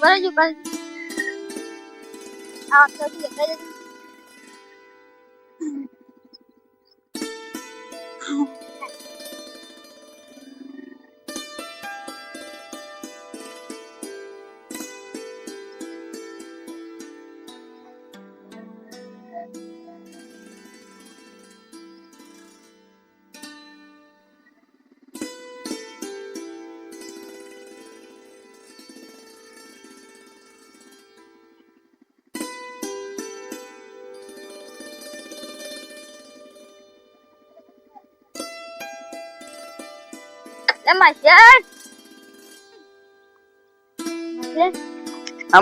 બરાબર બરાબર આ તો કે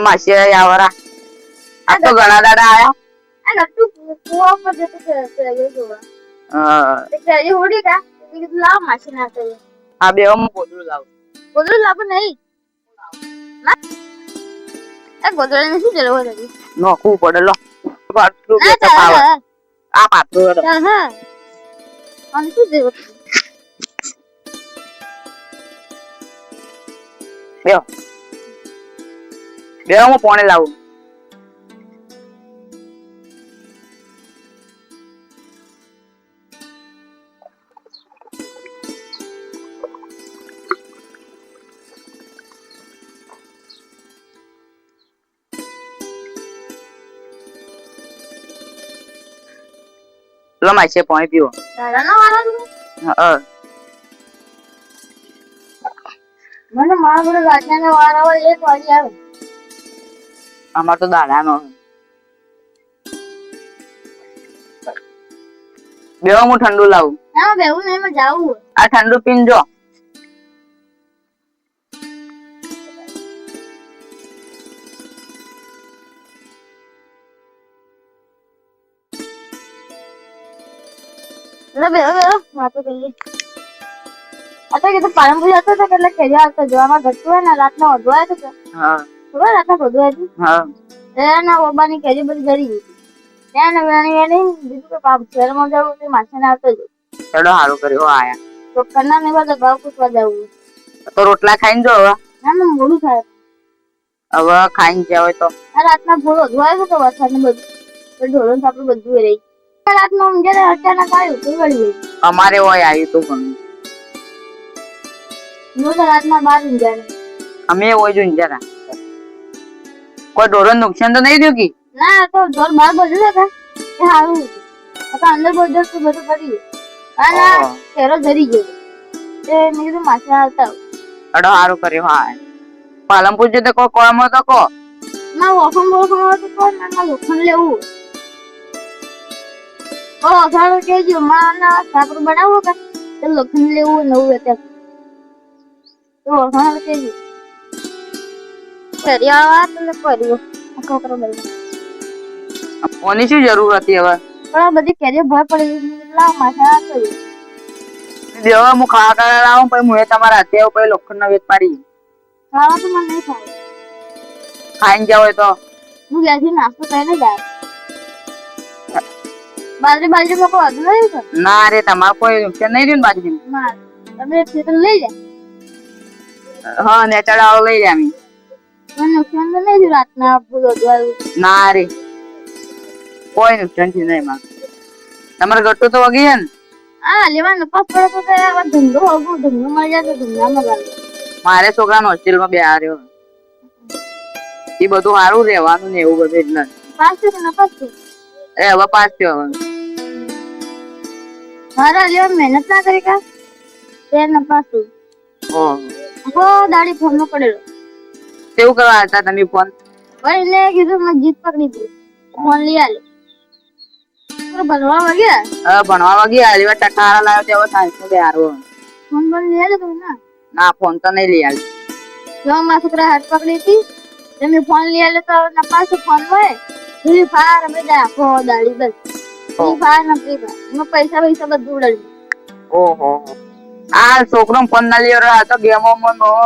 માસી આવરા આ તો ઘણા દાડા આયા આ નટુ કુવા પર જતો છે જોવા તે કે હોડી કા તે લાવ માસી ના કરે આ બે હું ગોદરું લાવ નહીં ના એ ગોદરા ને શું જરૂર હતી નોખવું પડે લો પાટલું કે પાવ આ પાટલું હા અને શું જરૂર બે હું પાણી લાવું લો માસી પાણી પીવો દાદાનો વાળો હા મને મારા જોડે રાતના વાળા હોય 1 વાગે આવે અમાર તો દાડાનો બે હું ઠંડુ લાવું ના બેવું નહીં મેં જાવું આ ઠંડુ પીનજો બે વાતો કરી आता किती पारंपरिक असतं तर त्याला केली असतं जेव्हा मग घटू आहे ना रातना ओढवायचं तर હા ખબર રાતના ઓઢવાयची હા એના ઓબાની કેરી બધી જરી ગઈ ત્યાં ને એને બીજું કે પાપ શહેરમાં જવું તે માછાને આવતો જ ચડો હારું કર્યો આયા તો કરના ને બધા ભાવ પૂછવા જવું તો રોટલા ખાઈને જો હવે ના ના મોડું થાય હવે ખાઈને જ્યાં હોય તો આ રાતના ભોળો ઓઢવાય તો વરસાદ ને બધું તો ઢોળો આપણું બધું રહી રાતમાં ઊંઘે અચાનક આવ્યું તો વળી અમારે હોય આવ્યું તું ઘણું હું તો રાતના 12 ઊંઘ્યા અમે હોય જો જરા કોઈ ઢોરણ નુકસાન તો નહીં થયું કે ના તો ઢોર બહાર બધું હતા એ સારું હતા અંદર બધું તો બધું પડી ગયું અને કેરો જરી ગયો તે મેં કીધું માછા આવતા અડો સારું કર્યો હા પાલનપુર જતે કોઈ કોમ હોય તો કો ના વોફમ હોય તો કોણ ના લોખંડ લેવું ઓ સારું કેજો માના સાકર બનાવો કે તો લોખંડ લેવું નવું હતા તો હા કેજો ફેરિયા તો કર્યો છોકરો બઈ કોની શું જરૂર હતી હવે પણ બધી કેરીઓ ભર પડી લાવ માથા કરી દેવા હું ખાવા કરવા લાવું પછી મુએ તમારા હાથે આવું પછી લોખંડનો વેત પાડી ખાવા તો મને નહીં ખાય ખાઈને જાવ હોય તો હું ઘેરથી નાસ્તો કરીને જાય બાજરી લોકો વધુ નહીં છે ના રે તમારે કોઈ નુકસાન નહીં રહ્યું ને બાજરી ના તમે ખેતર લઈ જાય હા ને ચડાવ લઈ જાય મને નુકસાન તો નહીં થયું રાતના બધું ના રે કોઈ નુકસાન થી નહીં માં તમારે ગટ્ટુ તો વગી છે ને હા લેવાનો પાસ પડે તો આવા ધંધો હોગો ધંધો મળી જાય તો ધંધામાં લાગે મારે છોકરાનો હોસ્ટેલમાં બે હાર્યો એ બધું સારું રહેવાનું ને એવું બધું એટલે પાસ છે ને પાસ છે એ હવે પાસ થયો હવે મારા લેવા મહેનત ના કરી કા તે ન પાસ હો દાડી ફોન નો પડેલો કેવું કરવા હતા તમે ફોન ભાઈ ને કીધું મેં જીત પકડી હતી ફોન લઈ આલ્યો ભણવા વાગ્યા ભણવા વાગ્યા હાલી ટકા હારા લાવ્યો તે હવે સાયન્સ નો બે હારો ફોન બંધ લઈ આલ્યો તું ના ના ફોન તો નહીં લઈ આવ્યો જો મારા છોકરા હાથ પકડી હતી તમે ફોન લઈ આલ્યો તો ના પાસે ફોન હોય ફ્રી ફાયર અમે આખો દાડી બસ ફ્રી ફાયર ના ફ્રી ફાયર એમાં પૈસા બધું ઉડાડી ઓહો આ છોકરો ફોન ના લઈ રહ્યો તો ગેમો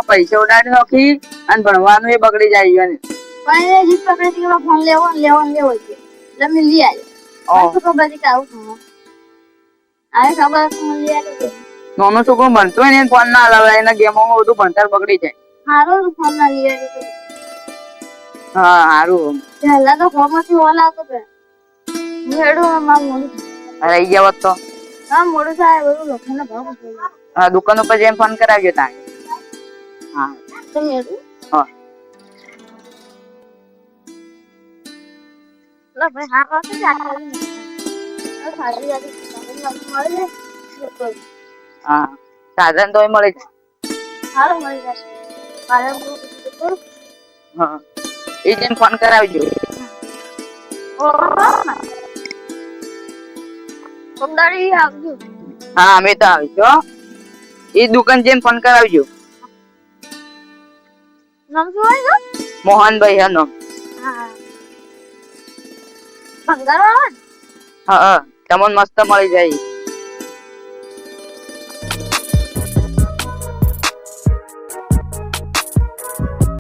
પૈસા ઉડાડી નાખી અને ભણવાનું એ બગડી જાય ને પણ એ જીત પકડી હતી ફોન લેવો એટલે મેં લઈ આવ્યો ખબર હતી કે આવું આવે ખબર લઈ આવ્યો નાનો છોકરો ભણતો હોય ને ફોન ના લાવે એના ગેમો બધું ભણતર બગડી જાય હારો ફોન ના લઈ આવ્યો હા હારું પહેલા તો ફોર્મમાંથી ઓલ આવતો પે હું હેડું મારું મોડું રહી ગયા હોત તો હા મોડું થાય બધું લોકોને ભાવ પૂછે. હા દુકાન ઉપર જઈને ફોન કરાવજો તાણ હા તો હેડું હા લો ભાઈ હા કહો તો સારી મળે ને હા સાધન તો મળે જ સારું મળી જશે મારે હું હા એ જઈને ફોન કરાવજો સોમવારે આવજો. હા અમે તો આવીશું હો. એ દુકાન જઈને ફોન કરાવજો નામ શું હોય છે? મોહનભાઈ હનો હા ભંગાર વાળા હા તમને મસ્ત મળી જાય